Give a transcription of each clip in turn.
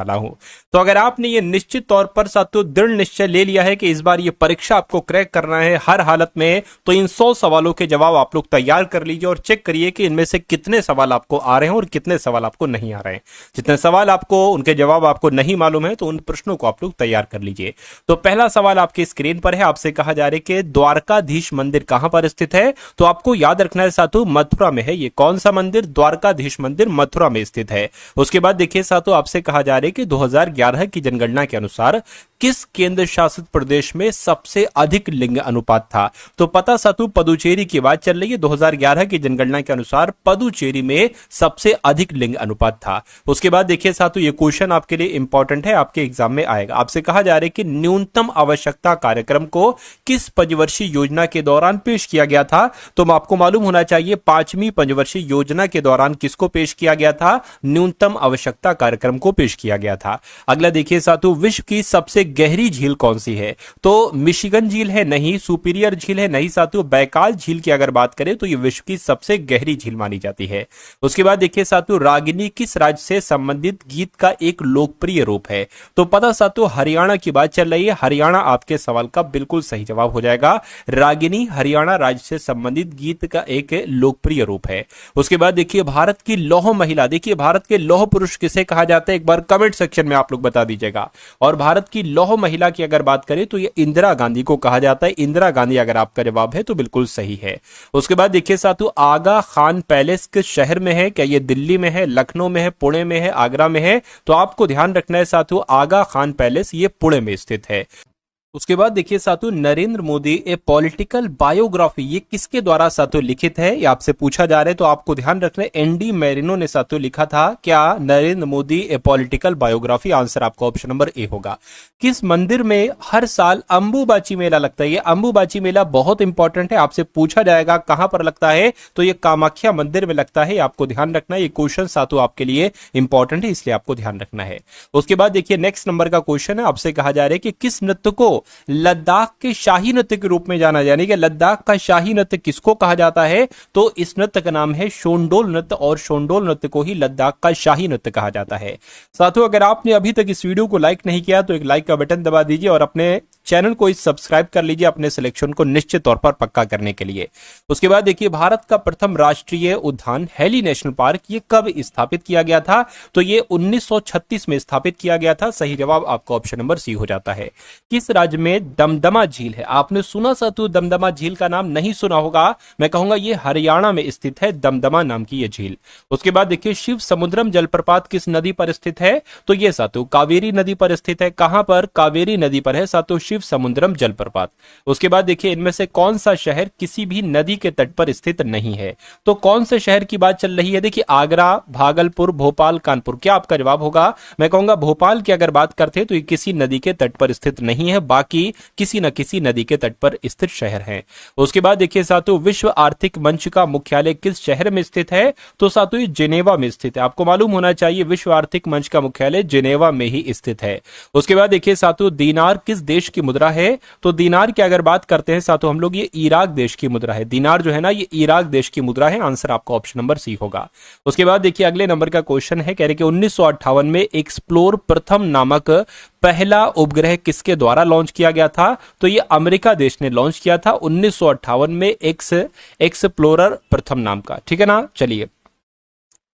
वाला हूं। तो अगर आपने ये निश्चित तौर पर साथियों दृढ़ निश्चय ले लिया है कि इस बार ये परीक्षा आपको क्रैक करना है हर हालत में, तो इन 100 सवालों के जवाब आप लोग तैयार कर लीजिए और चेक करिए कि इनमें से कितने सवाल आपको आ रहे हैं और कितने सवाल आपको नहीं आ रहे हैं। जितने सवाल आपको उनके जवाब आपको नहीं मालूम है तो उन प्रश्नों को आप लोग तैयार कर लीजिए। तो पहला सवाल आपकी स्क्रीन पर है, आपसे कहा जा रहा है कि द्वारकाधीश मंदिर कहां पर स्थित है? तो आपको याद रखना है साथियों मथुरा में है। ये कौन सा मंदिर? द्वारकाधीश मंदिर मथुरा में स्थित है। उसके बाद देखिए साथियों आपसे कहा जा रहा है कि 2011 की जनगणना के अनुसार किस केंद्र शासित प्रदेश में सबसे अधिक लिंग अनुपात था? तो पता साथियों पदुचेरी की बात चल रही है। 2011 की जनगणना के अनुसार पदुचेरी में सबसे अधिक लिंग अनुपात था। उसके बाद देखिए साथियों ये क्वेश्चन आपके लिए इंपॉर्टेंट है, आपके एग्जाम में आएगा। आपसे कहा जा रहा है कि न्यूनतम आवश्यकता कार्यक्रम को किस पंचवर्षीय योजना के दौरान पेश किया गया था? तो आपको मालूम होना चाहिए 5वीं पंचवर्षीय योजना के दौरान किसको पेश किया गया था? न्यूनतम आवश्यकता कार्यक्रम को पेश किया गया था। अगला देखिए साथियों विश्व की सबसे गहरी झील कौन सी है? तो मिशिगन झील है? नहीं। सुपीरियर झील है? नहीं साथियों। बैकाल झील की अगर बात करें तो यह विश्व की सबसे गहरी झील मानी जाती है। उसके बाद देखिए साथियों रागिनी किस राज्य से संबंधित गीत का एक लोकप्रिय रूप है? तो पता साथियों हरियाणा की बात चल रही है। हरियाणा आपके सवाल का बिल्कुल सही जवाब हो जाएगा। रागिनी हरियाणा राज्य से संबंधित गीत का एक लोकप्रिय रूप है। उसके बाद देखिए भारत की लौह महिला, देखिए भारत के लौह पुरुष किसे कहा जाता है? एक बार कमेंट सेक्शन में आप लोग बता दीजिएगा। और भारत की लौह महिला की अगर बात करें तो ये इंदिरा गांधी को कहा जाता है। इंदिरा गांधी अगर आपका जवाब है तो बिल्कुल सही है। उसके बाद देखिए साथियों आगा खान पैलेस किस शहर में है? क्या ये दिल्ली में है, लखनऊ में है, पुणे में है, आगरा में है? तो आपको ध्यान रखना है साथियों आगा खान पैलेस ये पुणे में स्थित है। उसके बाद देखिए साथियों नरेंद्र मोदी ए पॉलिटिकल बायोग्राफी ये किसके द्वारा साथियों लिखित है? ये आपसे पूछा जा रहा है। तो आपको ध्यान रखना है एनडी मेरिनो ने साथियों लिखा था। क्या नरेंद्र मोदी ए पॉलिटिकल बायोग्राफी? आंसर आपका ऑप्शन नंबर ए होगा। किस मंदिर में हर साल अंबुबाची मेला लगता है? ये अंबुबाची मेला बहुत इंपॉर्टेंट है, आपसे पूछा जाएगा कहां पर लगता है? तो ये कामाख्या मंदिर में लगता है। आपको ध्यान रखना है, ये क्वेश्चन साथियों आपके लिए इंपॉर्टेंट है, इसलिए आपको ध्यान रखना है। उसके बाद देखिए नेक्स्ट नंबर का क्वेश्चन है, आपसे कहा जा रहा है कि किस नृत्य को लद्दाख के शाही नृत्य के रूप में जाना, यानी कि लद्दाख का शाही नृत्य किसको कहा जाता है? तो इस नृत्य का नाम है शोंडोल नृत्य और शोंडोल नृत्य को ही लद्दाख का शाही नृत्य कहा जाता है। साथियों अगर आपने अभी तक इस वीडियो को लाइक नहीं किया तो एक लाइक का बटन दबा दीजिए और अपने चैनल को सब्सक्राइब कर लीजिए अपने सिलेक्शन को निश्चित तौर पर पक्का करने के लिए। उसके बाद देखिए भारत का प्रथम राष्ट्रीय उद्यान हैली नेशनल पार्क ये कब स्थापित किया गया था? तो ये 1936 में स्थापित किया गया था। सही जवाब आपका ऑप्शन नंबर सी हो जाता है। किस राज्य में दमदमा झील है? आपने सुना साथियों दमदमा झील का नाम? नहीं सुना होगा, मैं कहूंगा ये हरियाणा में स्थित है, दमदमा नाम की ये झील। उसके बाद देखिए शिव समुद्रम जलप्रपात किस नदी पर स्थित है? तो ये साथियों कावेरी नदी पर स्थित है। कहां पर? कावेरी नदी पर है साथियों शिव समुद्रम जलप्रपात। उसके बाद देखिए इनमें से कौन सा शहर किसी भी नदी के तट पर स्थित नहीं है? तो कौन से शहर की बात चल रही है? देखिए आगरा, भागलपुर, भोपाल, कानपुर। क्या आपका जवाब होगा? मैं कहूंगा भोपाल की अगर बात करते हैं तो ये किसी नदी के तट पर स्थित नहीं है, बाकी किसी न किसी नदी के तट पर स्थित शहर है। उसके बाद देखिए साथियों विश्व आर्थिक मंच का मुख्यालय किस शहर में स्थित है? तो साथियों जिनेवा में स्थित है। आपको मालूम होना चाहिए विश्व आर्थिक मंच का मुख्यालय जिनेवा में ही स्थित है। उसके बाद देखिए साथियों दीनार किस देश की मुद्रा है? तो दीनार की अगर बात करते हैं साथियों हम लोग ये इराक देश की मुद्रा है। दीनार जो है ना ये इराक देश की मुद्रा है। आंसर आपका ऑप्शन नंबर सी होगा। उसके बाद देखिए अगले नंबर का क्वेश्चन है, कह रहे कि 1958 में एक्सप्लोर प्रथम नामक पहला उपग्रह किसके द्वारा लॉन्च किया गया था? तो ये अमेरिका देश ने लॉन्च किया था 1958 में एक्सप्लोरर प्रथम नाम का। ठीक है ना? चलिए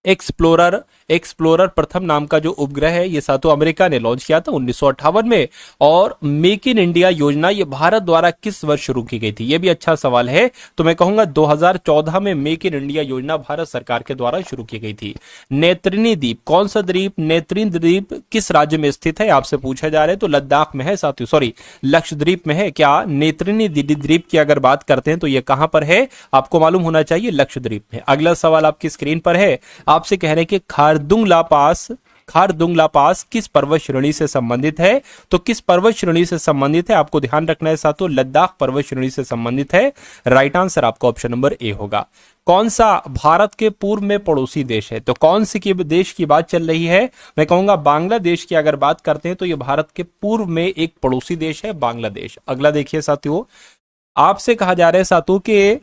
एक्सप्लोरर प्रथम नाम का जो उपग्रह है ये साथियों अमेरिका ने लॉन्च किया था 1958 में। और मेक इन इंडिया योजना ये भारत द्वारा किस वर्ष शुरू की गई थी? ये भी अच्छा सवाल है। तो मैं कहूंगा 2014 में मेक इन इंडिया योजना भारत सरकार के द्वारा शुरू की गई थी। नेत्रिनी द्वीप कौन सा द्वीप? नेत्रिन द्वीप किस राज्य में स्थित है? आपसे पूछा जा रहा है। तो लद्दाख में है साथियों, सॉरी लक्षद्वीप में है। क्या नेत्रिनी द्वीप की अगर बात करते हैं तो ये कहां पर है? आपको मालूम होना चाहिए लक्षद्वीप में। अगला सवाल आपकी स्क्रीन पर है, आपसे कह रहे हैं कि खारदुंगला पास किस पर्वत श्रेणी से संबंधित है? तो किस पर्वत श्रेणी से संबंधित है? आपको ध्यान रखना है साथियों लद्दाख पर्वत श्रेणी से संबंधित है। राइट आंसर आपका ऑप्शन नंबर ए होगा। कौन सा भारत के पूर्व में पड़ोसी देश है? तो कौन सी देश की बात चल रही है? मैं कहूंगा बांग्लादेश की अगर बात करते हैं तो ये भारत के पूर्व में एक पड़ोसी देश है बांग्लादेश। अगला देखिए साथियों, आपसे कहा जा रहा है साथियों कि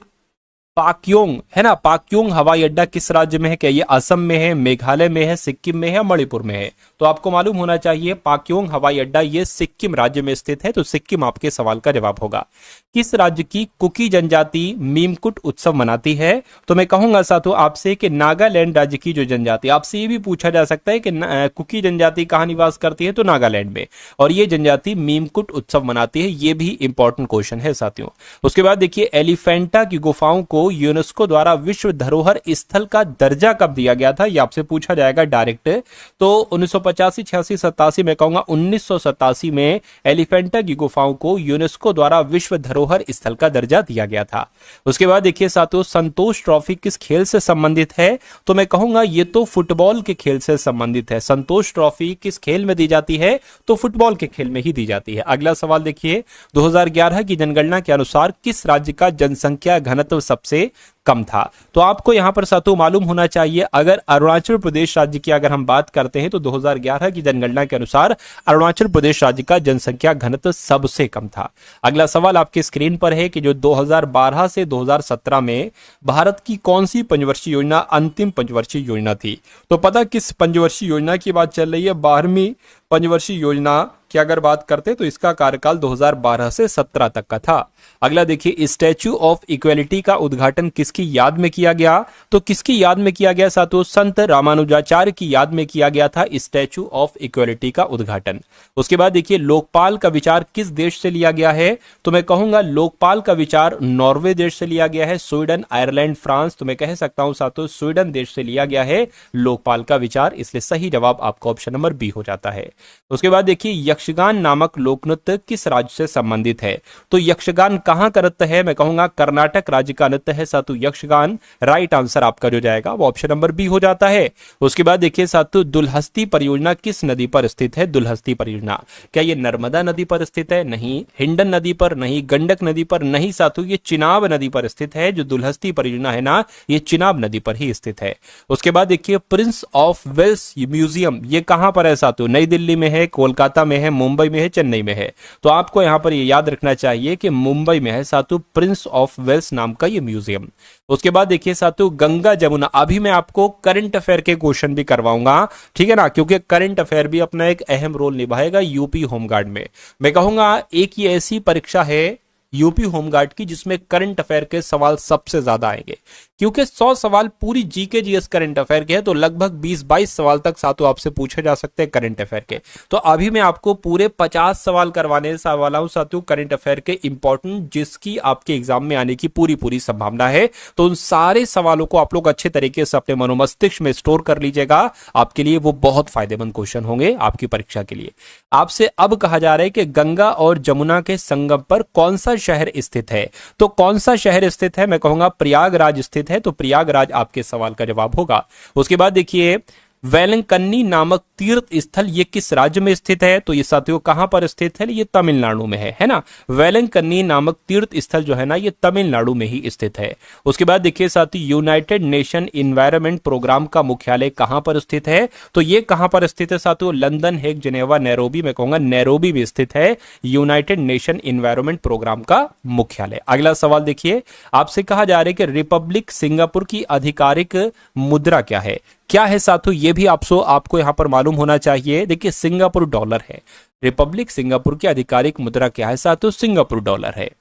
पाक्योंग है ना, पाक्योंग हवाई अड्डा किस राज्य में है? क्या ये असम में है, मेघालय में है, सिक्किम में है, मणिपुर में है? तो आपको मालूम होना चाहिए पाक्योंग हवाई अड्डा ये सिक्किम राज्य में स्थित है, तो सिक्किम आपके सवाल का जवाब होगा। किस राज्य की कुकी जनजाति मीमकुट उत्सव मनाती है? तो मैं कहूंगा साथियों आपसे कि नागालैंड राज्य की जो जनजाति, आपसे ये भी पूछा जा सकता है कि कुकी जनजाति कहाँ निवास करती है, तो नागालैंड में, और ये जनजाति मीमकुट उत्सव मनाती है, ये भी इंपॉर्टेंट क्वेश्चन है साथियों। उसके बाद देखिए एलिफेंटा की गुफाओं को यूनेस्को द्वारा विश्व धरोहर स्थल का दर्जा कब दिया गया था? ये आपसे पूछा जाएगा डायरेक्ट। तो 1985, 86, 87, मैं कहूंगा 1987 में एलिफेंटा की गुफाओं को यूनेस्को द्वारा विश्व धरोहर स्थल का दर्जा दिया गया था। उसके बाद देखिए साथियों संतोष ट्रॉफी किस खेल से संबंधित है? तो मैं कहूंगा ये तो फुटबॉल के खेल से संबंधित है। संतोष ट्रॉफी किस खेल में दी जाती है? तो फुटबॉल के खेल में ही दी जाती है। अगला सवाल देखिए 2011 की जनगणना के अनुसार किस राज्य का जनसंख्या घनत्व सबसे कम था? तो आपको यहां पर साथियों मालूम होना चाहिए, अगर अरुणाचल प्रदेश राज्य की अगर हम बात करते हैं तो 2011 की जनगणना के अनुसार अरुणाचल प्रदेश राज्य का जनसंख्या घनत्व सबसे कम था। अगला सवाल आपके स्क्रीन पर है कि जो 2012 से 2017 में भारत की कौन सी पंचवर्षीय योजना अंतिम पंचवर्षीय योजना थी? तो पता किस पंचवर्षीय योजना की बात चल रही है? 12वीं पंचवर्षीय योजना की अगर बात करते तो इसका कार्यकाल 2012 से 17 तक का था। अगला देखिए स्टैच्यू ऑफ इक्वेलिटी का उद्घाटन किसकी याद में किया गया? तो किसकी याद में किया गया साथियों? संत रामानुजाचार्य की याद में किया गया था स्टैच्यू ऑफ इक्वेलिटी का उद्घाटन। उसके बाद देखिए लोकपाल का विचार किस देश से लिया गया है? तो मैं कहूंगा लोकपाल का विचार नॉर्वे देश से लिया गया है, स्वीडन, आयरलैंड, फ्रांस, तो मैं कह सकता हूं साथियों स्वीडन देश से लिया गया है लोकपाल का विचार, इसलिए सही जवाब आपका ऑप्शन नंबर बी हो जाता है। उसके बाद देखिए यक्षगान नामक लोकनृत्य किस राज्य से संबंधित है? तो यक्षगान कहां का नृत्य है? मैं कहूंगा कर्नाटक राज्य का नृत्य है साथियों यक्षगान। राइट आंसर आपका जो जाएगा वो ऑप्शन नंबर बी हो जाता है। उसके बाद देखिए साथियों दुलहस्ती परियोजना किस नदी पर स्थित है? दुलहस्ती परियोजना क्या ये नर्मदा नदी पर स्थित है? नहीं। हिंडन नदी पर? नहीं। गंडक नदी पर? नहीं साथियों ये चिनाब नदी पर स्थित है। जो दुलहस्ती परियोजना है ना ये चिनाब नदी पर ही स्थित है। उसके बाद देखिए प्रिंस ऑफ वेल्स म्यूजियम ये कहां पर है साथियों? नई दिल्ली में है, कोलकाता में है, मुंबई में है, चेन्नई में है? तो आपको यहां पर ये याद रखना चाहिए कि मुंबई में है साथियों प्रिंस ऑफ वेल्स नाम का ये म्यूजियम। उसके बाद देखिए साथियों गंगा जमुना, अभी मैं आपको करंट अफेयर के क्वेश्चन भी करवाऊंगा, ठीक है ना, क्योंकि करंट अफेयर भी अपना एक अहम रोल निभाएगा यूपी होमगार्ड में। मैं कहूंगा एक ये ऐसी परीक्षा है यूपी होमगार्ड की जिसमें करंट अफेयर के सवाल सबसे ज्यादा आएंगे, क्योंकि 100 सवाल पूरी जीके जीएस करंट अफेयर के हैं, तो लगभग 20-22 सवाल तक साथों आपसे पूछे जा सकते हैं करंट अफेयर के। तो अभी मैं आपको पूरे 50 सवाल करवाने वाला हूं साथियों करंट अफेयर के इंपॉर्टेंट, जिसकी आपके एग्जाम में आने की पूरी पूरी संभावना है। तो उन सारे सवालों को आप लोग अच्छे तरीके से अपने मनोमस्तिष्क में स्टोर कर लीजिएगा, आपके लिए वो बहुत फायदेमंद क्वेश्चन होंगे आपकी परीक्षा के लिए। आपसे अब कहा जा रहा है कि गंगा और जमुना के संगम पर कौन सा शहर स्थित है? तो कौन सा शहर स्थित है? मैं कहूंगा प्रयागराज स्थित है, तो प्रयागराज आपके सवाल का जवाब होगा। उसके बाद देखिए वेलंकन्नी नामक तीर्थ स्थल ये किस राज्य में स्थित है? तो ये साथियों कहां पर स्थित है? ये तमिलनाडु में है ना। वेलंकन्नी नामक तीर्थ स्थल जो है ना ये तमिलनाडु में ही स्थित है। उसके बाद देखिए साथियों यूनाइटेड नेशन इन्वायरमेंट प्रोग्राम का मुख्यालय कहां पर स्थित है? तो ये कहां पर स्थित है साथियों? लंदन, हेग, जेनेवा, नैरोबी, मैं कहूंगा नैरोबी में स्थित है यूनाइटेड नेशन इन्वायरमेंट प्रोग्राम का मुख्यालय। अगला सवाल देखिए आपसे कहा जा रहा है कि रिपब्लिक सिंगापुर की आधिकारिक मुद्रा क्या है? क्या है साथियों ये भी आपको यहां पर मालूम होना चाहिए। देखिए सिंगापुर डॉलर है। रिपब्लिक सिंगापुर की आधिकारिक मुद्रा क्या है साथियों? सिंगापुर डॉलर है।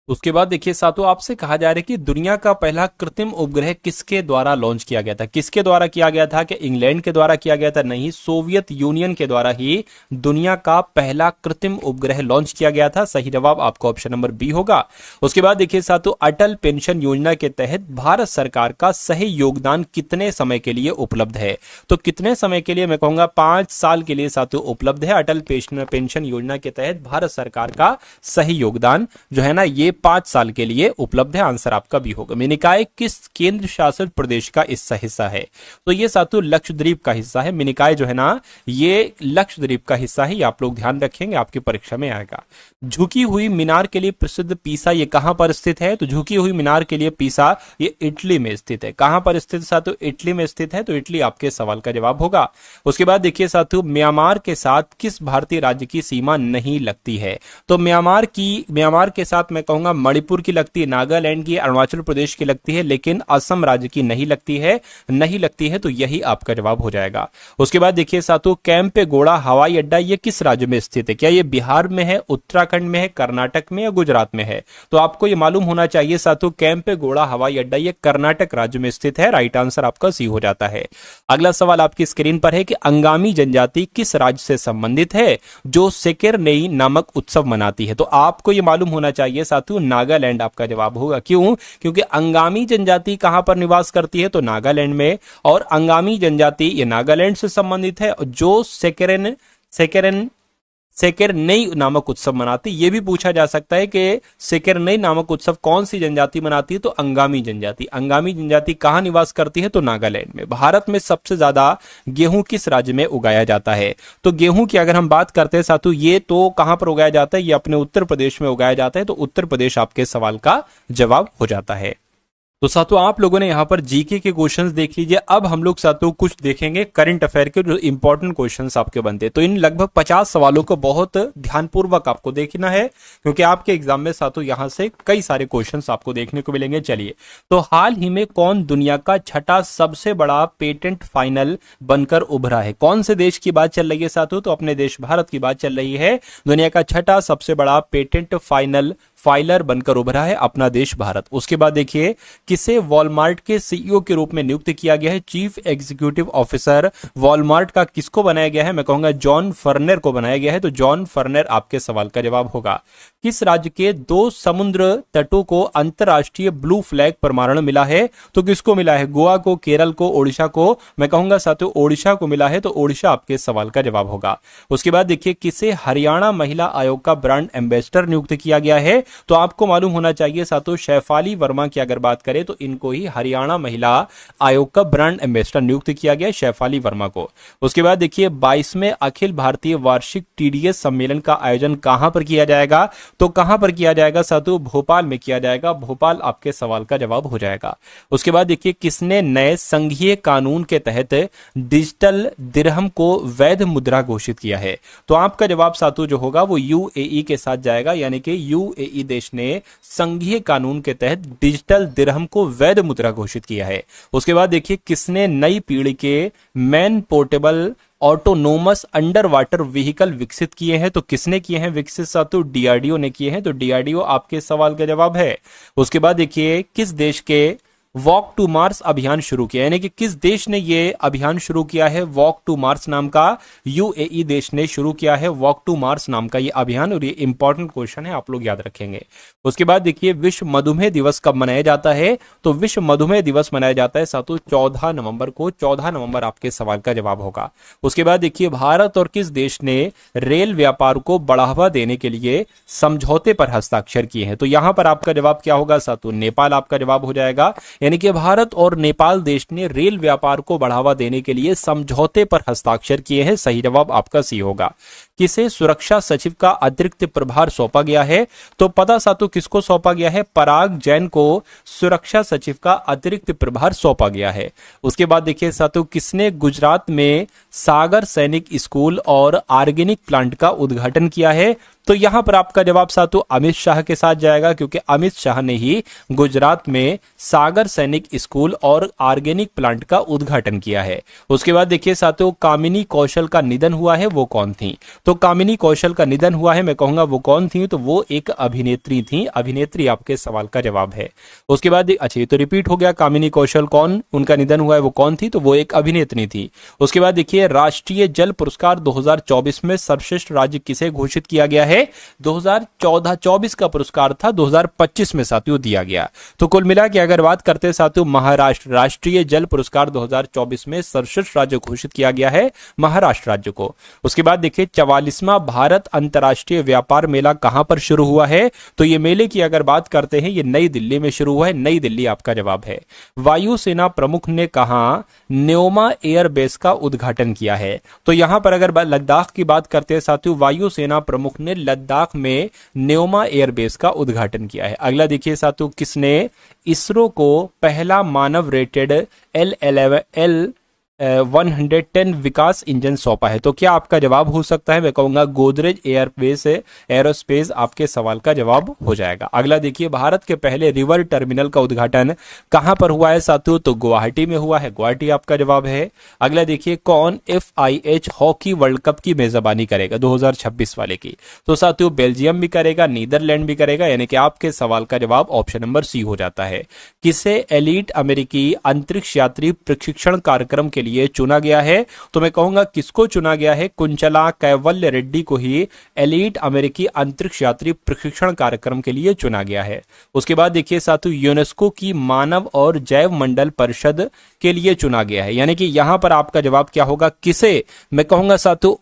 उसके बाद देखिए साथियों आपसे कहा जा रहा है कि दुनिया का पहला कृत्रिम उपग्रह किसके द्वारा लॉन्च किया गया था? किसके द्वारा किया गया था? कि इंग्लैंड के द्वारा किया गया था? नहीं, सोवियत यूनियन के द्वारा ही दुनिया का पहला कृत्रिम उपग्रह लॉन्च किया गया था। सही जवाब आपका ऑप्शन नंबर बी होगा। उसके बाद देखिए साथियों अटल पेंशन योजना के तहत भारत सरकार का सही योगदान कितने समय के लिए उपलब्ध है? तो कितने समय के लिए? मैं कहूंगा 5 साल के लिए साथियों उपलब्ध है। अटल पेंशन योजना के तहत भारत सरकार का सही योगदान जो है ना ये 5 साल के लिए उपलब्ध है। आंसर आपका भी होगा। मिनिकॉय किस केंद्र शासित प्रदेश का हिस्सा है? तो ये साथियों लक्षद्वीप का हिस्सा है। मिनिकॉय जो है ना ये लक्षद्वीप का हिस्सा है, आप लोग ध्यान रखेंगे आपकी परीक्षा में आएगा। झुकी हुई मीनार के लिए प्रसिद्ध पीसा ये कहां पर स्थित है? तो झुकी हुई मीनार के लिए पीसा ये इटली में स्थित है। कहां पर स्थित साथियों? इटली में स्थित है, तो इटली आपके सवाल का जवाब होगा। उसके बाद देखिए साथियों म्यांमार के साथ किस भारतीय राज्य की सीमा नहीं लगती है? तो म्यांमार के साथ मैं कहूंगा कहूंगा मणिपुर की लगती है, नागालैंड की, अरुणाचल प्रदेश की लगती है, लेकिन असम राज्य की नहीं लगती है, नहीं लगती है, तो यही आपका जवाब हो जाएगा। उसके बाद देखिए साथियों, कैंपेगौड़ा हवाई अड्डा ये किस राज्य में स्थित है? क्या ये बिहार में है, उत्तराखंड में है, कर्नाटक में या गुजरात में है? तो आपको ये मालूम होना चाहिए साथियों, कैंपेगौड़ा हवाई अड्डा ये कर्नाटक राज्य में स्थित है। राइट आंसर आपका सी हो जाता है। अगला सवाल आपकी स्क्रीन पर है कि अंगामी जनजाति किस राज्य से संबंधित है जो सेकेरनेई नामक उत्सव मनाती है? तो आपको यह मालूम होना चाहिए साथियों, नागालैंड आपका जवाब होगा। क्यों? क्योंकि अंगामी जनजाति कहां पर निवास करती है? तो नागालैंड में। और अंगामी जनजाति ये नागालैंड से संबंधित है। जो सेकेरनेई नामक उत्सव मनाती, ये भी पूछा जा सकता है कि सेकेरनेई नामक उत्सव कौन सी जनजाति मनाती है? तो अंगामी जनजाति। अंगामी जनजाति कहां निवास करती है? तो नागालैंड में। भारत में सबसे ज्यादा गेहूं किस राज्य में उगाया जाता है? तो गेहूं की अगर हम बात करते हैं साथियों, ये तो कहां पर उगाया जाता है? ये अपने उत्तर प्रदेश में उगाया जाता है। तो उत्तर प्रदेश आपके सवाल का जवाब हो जाता है। तो साथियों, आप लोगों ने यहां पर जीके के क्वेश्चंस देख लीजिए। अब हम लोग साथियों कुछ देखेंगे करंट अफेयर के जो इंपॉर्टेंट क्वेश्चंस आपके बनते हैं। तो इन लगभग 50 सवालों को बहुत ध्यानपूर्वक आपको देखना है, क्योंकि आपके एग्जाम में साथियों यहां से कई सारे क्वेश्चंस आपको देखने को मिलेंगे। चलिए, तो हाल ही में कौन दुनिया का छठा सबसे बड़ा पेटेंट फाइनल बनकर उभरा है? कौन से देश की बात चल रही है साथियों? तो अपने देश भारत की बात चल रही है। दुनिया का छठा सबसे बड़ा पेटेंट फाइलर बनकर उभरा है अपना देश भारत। उसके बाद देखिए, किसे वॉलमार्ट के सीईओ के रूप में नियुक्त किया गया है? चीफ एग्जीक्यूटिव ऑफिसर वॉलमार्ट का किसको बनाया गया है? मैं कहूंगा जॉन फर्नेर को बनाया गया है। तो जॉन फर्नेर आपके सवाल का जवाब होगा। किस राज्य के 2 समुद्र तटों को अंतरराष्ट्रीय ब्लू फ्लैग प्रमाणन मिला है? तो किसको मिला है? गोवा को, केरल को, ओडिशा को? मैं कहूंगा साथियों ओडिशा को मिला है। तो ओडिशा आपके सवाल का जवाब होगा। उसके बाद देखिए, किसे हरियाणा महिला आयोग का ब्रांड एम्बेसडर नियुक्त किया गया है? तो आपको मालूम होना चाहिए साथियों, शेफाली वर्मा की अगर बात करें तो इनको ही हरियाणा महिला आयोग का ब्रांड एम्बेसडर नियुक्त किया गया, शेफाली वर्मा को। उसके बाद देखिए, 22वें अखिल भारतीय वार्षिक टीडीएस सम्मेलन का आयोजन कहां पर किया जाएगा? तो कहां पर किया जाएगा साथियों? भोपाल में किया जाएगा। भोपाल आपके सवाल का जवाब हो जाएगा। उसके बाद देखिए, किसने नए संघीय कानून के तहत डिजिटल दिरहम को वैध मुद्रा घोषित किया है? तो आपका जवाब साथियों जो होगा वो यूएई के साथ जाएगा, यानी कि यूएई देश ने संघीय कानून के तहत डिजिटल दिरहम को वैध मुद्रा घोषित किया है। उसके बाद देखिए, किसने नई पीढ़ी के man portable autonomous under water vehicle विकसित किए हैं? तो किसने किए हैं विकसित साथियों? डीआरडीओ ने किए हैं। तो डीआरडीओ आपके सवाल का जवाब है। उसके बाद देखिए, किस देश के वॉक टू मार्स अभियान शुरू किया, यानी कि किस देश ने यह अभियान शुरू किया है? वॉक टू मार्स नाम का यूएई देश ने शुरू किया है वॉक टू मार्स नाम का यह अभियान। और ये इंपॉर्टेंट क्वेश्चन है, आप लोग याद रखेंगे। उसके बाद देखिए, विश्व मधुमेह दिवस कब मनाया जाता है? तो विश्व मधुमेह दिवस मनाया जाता है साथियों 14 नवंबर को। 14 नवंबर आपके सवाल का जवाब होगा। उसके बाद देखिए, भारत और किस देश ने रेल व्यापार को बढ़ावा देने के लिए समझौते पर हस्ताक्षर किए हैं? तो यहां पर आपका जवाब क्या होगा साथियों? नेपाल आपका जवाब हो जाएगा। यानी कि भारत और नेपाल देश ने रेल व्यापार को बढ़ावा देने के लिए समझौते पर हस्ताक्षर किए हैं। सही जवाब आपका सी होगा। किसे सुरक्षा सचिव का अतिरिक्त प्रभार सौंपा गया है? तो पता साथियों किसको सौंपा गया है? पराग जैन को सुरक्षा सचिव का अतिरिक्त प्रभार सौंपा गया है। उसके बाद देखिए साथियों, किसने गुजरात में सागर सैनिक स्कूल और ऑर्गेनिक प्लांट का उद्घाटन किया है? तो यहां पर आपका जवाब साथियों अमित शाह के साथ जाएगा, क्योंकि अमित शाह ने ही गुजरात में सागर सैनिक स्कूल और ऑर्गेनिक प्लांट का उद्घाटन किया है। उसके बाद देखिए साथियों, कामिनी कौशल का निधन हुआ है, वो कौन थी? तो कामिनी कौशल का निधन हुआ है, मैं कहूंगा वो कौन थी? तो वो एक अभिनेत्री थी। अभिनेत्री आपके सवाल का जवाब है। उसके बाद अच्छा, तो रिपीट हो गया, कामिनी कौशल कौन उनका निधन हुआ है, वो कौन थी? तो वो एक अभिनेत्री थी। उसके बाद देखिए, राष्ट्रीय जल पुरस्कार 2024 में सर्वश्रेष्ठ राज्य किसे घोषित किया गया है? 2014-24 का पुरस्कार था, 2025 में साथियों दिया गया। तो कुल मिला के अगर बात करते हैं साथियों, महाराष्ट्र राष्ट्रीय जल पुरस्कार 2024 में सर्वश्रेष्ठ राज्य घोषित किया गया है महाराष्ट्र राज्य को। उसके बाद देखिए, 44वां भारत अंतर्राष्ट्रीय व्यापार मेला कहां पर शुरू हुआ है? तो ये मेले की अगर बात करते हैं, ये नई दिल्ली में शुरू हुआ है। नई दिल्ली आपका जवाब है। वायुसेना प्रमुख ने कहा न्योमा एयरबेस का उद्घाटन किया है? तो यहां पर अगर लद्दाख की बात करते हैं साथियों, वायुसेना प्रमुख ने लद्दाख में न्योमा एयरबेस का उद्घाटन किया है। अगला देखिए साथियों, किसने इसरो को पहला मानव रेटेड L11 110 विकास इंजन सौंपा है। तो क्या आपका जवाब हो सकता है? मैं कहूंगा गोदरेज एरोस्पेस आपके सवाल का जवाब हो जाएगा। अगला देखिए, भारत के पहले रिवर टर्मिनल का उद्घाटन कहां पर हुआ है साथियों? तो गुवाहाटी में हुआ है, गुवाहाटी आपका जवाब है। अगला देखिए, कौन FIH हॉकी वर्ल्ड कप की मेजबानी करेगा 2026 वाले की? तो साथियों बेल्जियम भी करेगा, नीदरलैंड भी करेगा, यानी कि आपके सवाल का जवाब ऑप्शन नंबर सी हो जाता है। किसे एलीट अमेरिकी अंतरिक्ष यात्री प्रशिक्षण कार्यक्रम के लिए चुना गया है? तो मैं कहूंगा किसको चुना गया है? कुंचला कैवल्य रेड्डी को ही एलीट अमेरिकी अंतरिक्ष यात्री प्रशिक्षण कार्यक्रम के लिए चुना गया है। उसके बाद देखिए साथियों, यूनेस्को की मानव और जैव मंडल परिषद के लिए चुना गया है, यानी कि यहां पर आपका जवाब क्या होगा? किसे? मैं कहूंगा साथियों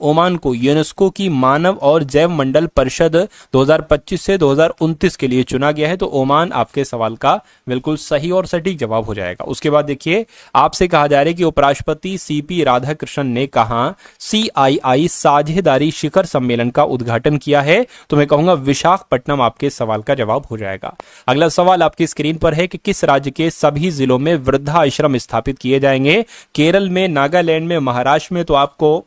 ओमान को यूनेस्को की मानव और जैव मंडल परिषद 2025 से 2029 के लिए चुना गया है। तो ओमान आपके सवाल का बिल्कुल सही और सटीक जवाब हो जाएगा। उसके बाद देखिए, आपसे कहा जा रहा है कि उपराष्ट्रपति CP राधाकृष्णन ने कहा CII साझेदारी शिखर सम्मेलन का उद्घाटन किया है? तो मैं कहूंगा विशाखापट्टनम आपके सवाल का जवाब हो जाएगा। अगला सवाल आपकी स्क्रीन पर है कि किस राज्य के सभी जिलों में वृद्धाश्रम स्थापित किए जाएंगे? केरल में, नागालैंड में, महाराष्ट्र में? तो आपको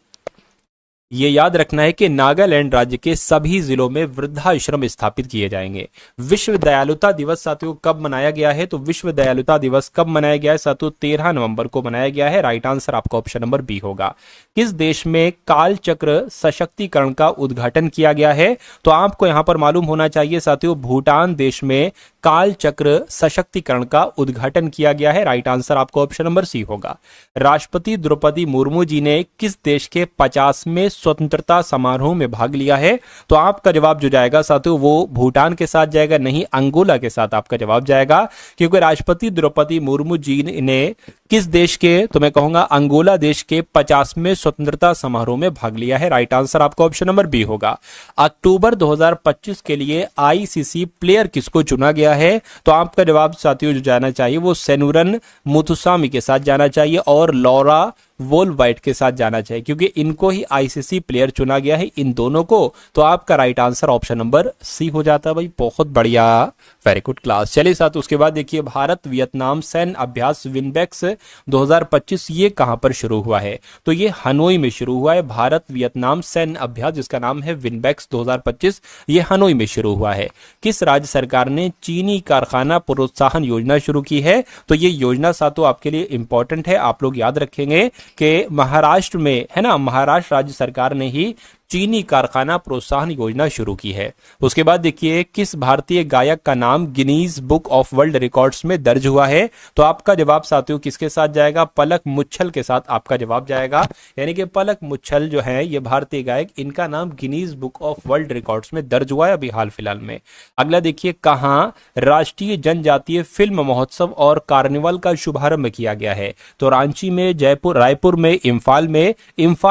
ये याद रखना है कि नागालैंड राज्य के सभी जिलों में वृद्धाश्रम स्थापित किए जाएंगे। विश्व दयालुता दिवस साथियों कब मनाया गया है? तो विश्व दयालुता दिवस कब मनाया गया है साथियों? 13 नवंबर को मनाया गया है। राइट आंसर आपका ऑप्शन नंबर बी होगा। किस देश में काल चक्र सशक्तिकरण का उद्घाटन किया गया है? तो आपको यहां पर मालूम होना चाहिए साथियों, भूटान देश में काल चक्र सशक्तिकरण का उद्घाटन किया गया है। राइट आंसर आपको ऑप्शन नंबर सी होगा। राष्ट्रपति द्रौपदी मुर्मू जी ने किस देश के 50वें स्वतंत्रता समारोह में भाग लिया है? तो आपका जवाब जो जाएगा साथियों वो भूटान के साथ जाएगा, नहीं अंगोला के साथ आपका जवाब जाएगा, क्योंकि राष्ट्रपति द्रौपदी मुर्मू जी ने किस देश के? तो मैं कहूंगा अंगोला देश के 50वें स्वतंत्रता समारोह में भाग लिया है। राइट आंसर आपका ऑप्शन नंबर बी होगा। अक्टूबर 2025 के लिए ICC प्लेयर किसको चुना गया है? तो आपका जवाब साथियों जो जाना चाहिए वो सेनुरन मुथुसामी के साथ जाना चाहिए और लॉरा वोल वाइट के साथ जाना चाहिए, क्योंकि इनको ही ICC प्लेयर चुना गया है, इन दोनों को। तो आपका right answer option number C हो जाता है भाई। बहुत बढ़िया, वेरी गुड क्लास। चलिए साथ उसके बाद देखिए, भारत वियतनाम सैन्य अभ्यास विनबेक्स 2025 ये कहां पर शुरू हुआ है? तो ये हनोई में शुरू हुआ है। भारत वियतनाम सैन्य अभ्यास जिसका नाम है विनबेक्स 2025, ये हनोई में शुरू हुआ है। किस राज्य सरकार ने चीनी कारखाना प्रोत्साहन योजना शुरू की है? तो ये योजना साथों आपके लिए इंपॉर्टेंट है, आप लोग याद रखेंगे कि महाराष्ट्र में है ना, महाराष्ट्र राज्य सरकार ने ही चीनी कारखाना प्रोत्साहन योजना शुरू की है। उसके बाद देखिए, किस भारतीय गायक का नाम Guinness book of world records में दर्ज हुआ है? तो आपका जवाब साथियों किसके साथ जाएगा? पलक मुच्छल के साथ आपका जवाब जाएगा, यानी कि पलक मुच्छल जो है ये भारतीय गायक, इनका नाम Guinness book of world records में दर्ज हुआ है अभी हाल फिलहाल में। अगला देखिए, कहां राष्ट्रीय जनजातीय फिल्म महोत्सव और कार्निवल का शुभारंभ किया गया है? तो रांची में, जयपुर, रायपुर में, इम्फाल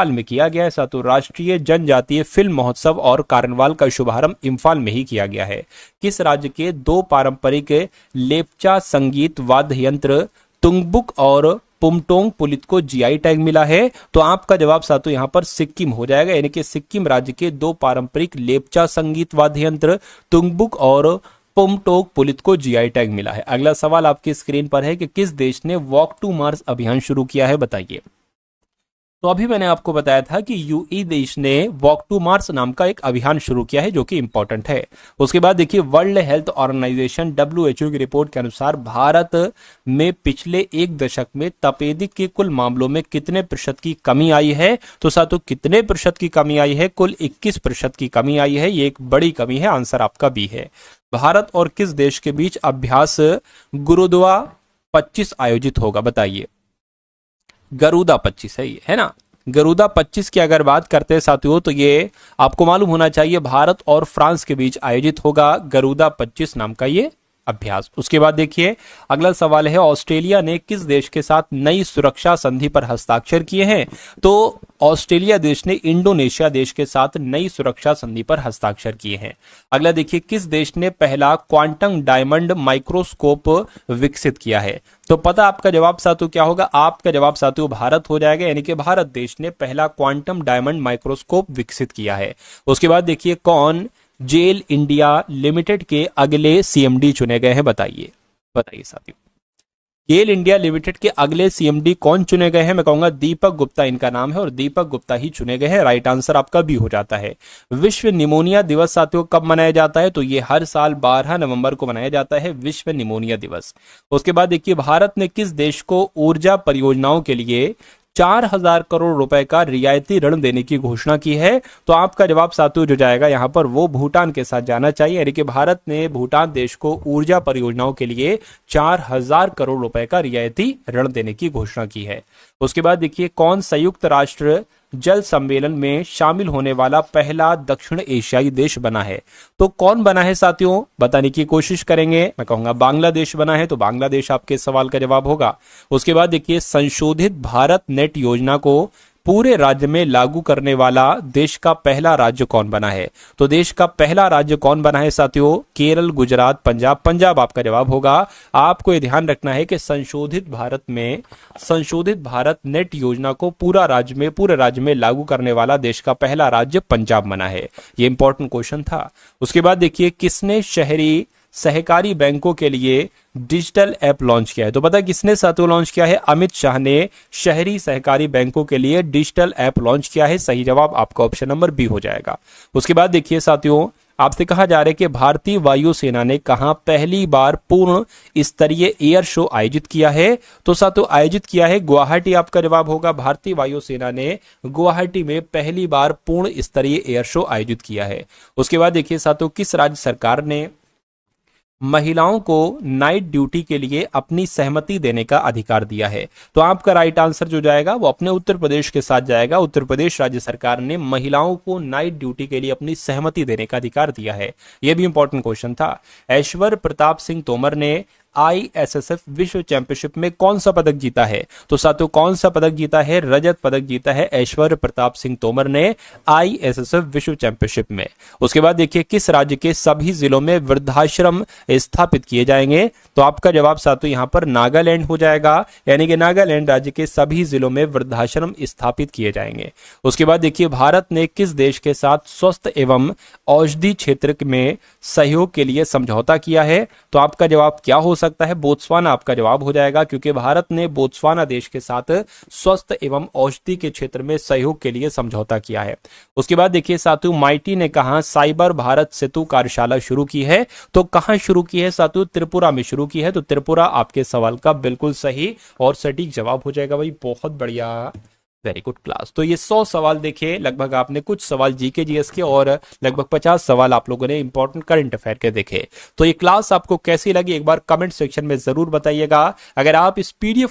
में किया गया है साथियों। राष्ट्रीय जातीय फिल्म महोत्सव और कार्निवाल का शुभारंभ इम्फाल में ही किया गया है। किस राज्य के दो पारंपरिक लेप्चा संगीत वाद्य यंत्र तुंगबुक और पुमटोंग पुलित को GI टैग मिला है? तो आपका जवाब साथियों यहां पर सिक्किम हो जाएगा, यानी कि सिक्किम राज्य के दो पारंपरिक लेप्चा संगीत वाद्य यंत्र तुंगबुक और पुमटोंग पुलित को GI टैग मिला है। अगला सवाल आपकी स्क्रीन पर है कि किस देश ने वॉक टू मार्स अभियान शुरू किया है? बताइए। तो अभी मैंने आपको बताया था कि UAE देश ने वॉक टू मार्स नाम का एक अभियान शुरू किया है जो कि इंपॉर्टेंट है। उसके बाद देखिए, वर्ल्ड हेल्थ ऑर्गेनाइजेशन WHO की रिपोर्ट के अनुसार भारत में पिछले एक दशक में तपेदिक के कुल मामलों में कितने प्रतिशत की कमी आई है? तो साथियों कितने प्रतिशत की कमी आई है? कुल 21% की कमी आई है। ये एक बड़ी कमी है, आंसर आपका बी है। भारत और किस देश के बीच अभ्यास गुरुद्वा 25 आयोजित होगा? बताइए। गरुदा 25 है ना। गरुदा 25 की अगर बात करते हैं साथियों तो ये आपको मालूम होना चाहिए भारत और फ्रांस के बीच आयोजित होगा गरुदा 25 नाम का ये अभ्यास। उसके बाद देखिए, अगला सवाल है, ऑस्ट्रेलिया ने किस देश के साथ नई सुरक्षा संधि पर हस्ताक्षर किए हैं? तो ऑस्ट्रेलिया देश ने इंडोनेशिया देश के साथ नई सुरक्षा संधि पर हस्ताक्षर किए हैं। अगला देखिए, किस देश ने पहला क्वांटम डायमंड माइक्रोस्कोप विकसित किया है? तो पता आपका जवाब साथियों क्या होगा? आपका जवाब साथियों भारत हो जाएगा, यानी कि भारत देश ने पहला क्वांटम डायमंड माइक्रोस्कोप विकसित किया है। उसके बाद देखिए, कौन जेल इंडिया लिमिटेड के अगले CMD चुने गए हैं? बताइए साथियों। गेल इंडिया लिमिटेड के अगले सीएमडी कौन चुने गए हैं? मैं कहूंगा दीपक गुप्ता इनका नाम है और दीपक गुप्ता ही चुने गए हैं। राइट आंसर आपका भी हो जाता है। विश्व निमोनिया दिवस साथियों कब मनाया जाता है? तो ये हर साल 12 नवंबर को मनाया जाता है, विश्व निमोनिया दिवस। उसके बाद देखिए, भारत ने किस देश को ऊर्जा परियोजनाओं के लिए 4,000 करोड़ रुपए का रियायती ऋण देने की घोषणा की है? तो आपका जवाब साथियों जो जाएगा यहाँ पर वो भूटान के साथ जाना चाहिए, यानी कि भारत ने भूटान देश को ऊर्जा परियोजनाओं के लिए 4,000 करोड़ रुपए का रियायती ऋण देने की घोषणा की है। उसके बाद देखिए, कौन संयुक्त राष्ट्र जल सम्मेलन में शामिल होने वाला पहला दक्षिण एशियाई देश बना है? तो कौन बना है साथियों, बताने की कोशिश करेंगे। मैं कहूंगा बांग्लादेश बना है, तो बांग्लादेश आपके सवाल का जवाब होगा। उसके बाद देखिए, संशोधित भारत नेट योजना को पूरे राज्य में लागू करने वाला देश का पहला राज्य कौन बना है? तो देश का पहला राज्य कौन बना है साथियों? केरल, गुजरात, पंजाब। पंजाब आपका जवाब होगा। आपको यह ध्यान रखना है कि संशोधित भारत नेट योजना को पूरे राज्य में लागू करने वाला देश का पहला राज्य पंजाब बना है। ये इंपॉर्टेंट क्वेश्चन था। उसके बाद देखिए, किसने शहरी सहकारी बैंकों के लिए डिजिटल ऐप लॉन्च किया है? तो पता है किसने साथियों लॉन्च किया है? अमित शाह ने शहरी सहकारी बैंकों के लिए डिजिटल ऐप लॉन्च किया है। सही जवाब आपका ऑप्शन नंबर बी हो जाएगा। उसके बाद देखिए साथियों, आपसे कहा जा रहा है कि भारतीय वायुसेना ने कहां पहली बार पूर्ण स्तरीय एयर शो आयोजित किया है? तो साथियों आयोजित किया है गुवाहाटी, आपका जवाब होगा। भारतीय वायुसेना ने गुवाहाटी में पहली बार पूर्ण स्तरीय एयर शो आयोजित किया है। उसके बाद देखिए साथियों, किस राज्य सरकार ने महिलाओं को नाइट ड्यूटी के लिए अपनी सहमति देने का अधिकार दिया है? तो आपका राइट आंसर जो जाएगा वो अपने उत्तर प्रदेश के साथ जाएगा। उत्तर प्रदेश राज्य सरकार ने महिलाओं को नाइट ड्यूटी के लिए अपनी सहमति देने का अधिकार दिया है। यह भी इंपॉर्टेंट क्वेश्चन था। ऐश्वर्य प्रताप सिंह तोमर ने ISSF विश्व चैंपियनशिप में कौन सा पदक जीता है? तो साथियों कौन सा पदक जीता है? रजत पदक जीता है ऐश्वर्य प्रताप सिंह तोमर ने ISSF विश्व चैंपियनशिप में। उसके बाद देखिए, किस राज्य के सभी जिलों में वृद्धाश्रम स्थापित किए जाएंगे? तो आपका जवाब साथियों यहाँ पर नागालैंड हो जाएगा, यानी कि नागालैंड राज्य के सभी जिलों में वृद्धाश्रम स्थापित किए जाएंगे। उसके बाद देखिए, भारत ने किस देश के साथ स्वास्थ्य एवं औषधि क्षेत्र में सहयोग के लिए समझौता किया है? तो आपका जवाब क्या हो सकता है? बोत्सवाना आपका जवाब हो जाएगा, क्योंकि भारत ने बोत्सवाना देश के साथ स्वास्थ्य एवं औषधि के क्षेत्र में सहयोग के लिए समझौता किया है। उसके बाद देखिए साथियों, माइटी ने कहा साइबर भारत सेतु कार्यशाला शुरू की है? तो कहां शुरू की है साथियों? त्रिपुरा में शुरू की है। तो त्रिपुरा आपके सवाल का बिल्कुल सही और सटीक जवाब हो जाएगा भाई। बहुत बढ़िया, वेरी गुड क्लास। तो ये 100 सवाल देखे, लगभग आपने कुछ सवाल जीके जीएस के और लगभग 50 सवाल आप लोगों ने इंपॉर्टेंट करंट अफेयर के देखे। तो ये क्लास आपको कैसी लगी एक बार कमेंट सेक्शन में जरूर बताइएगा। अगर आप इस PDF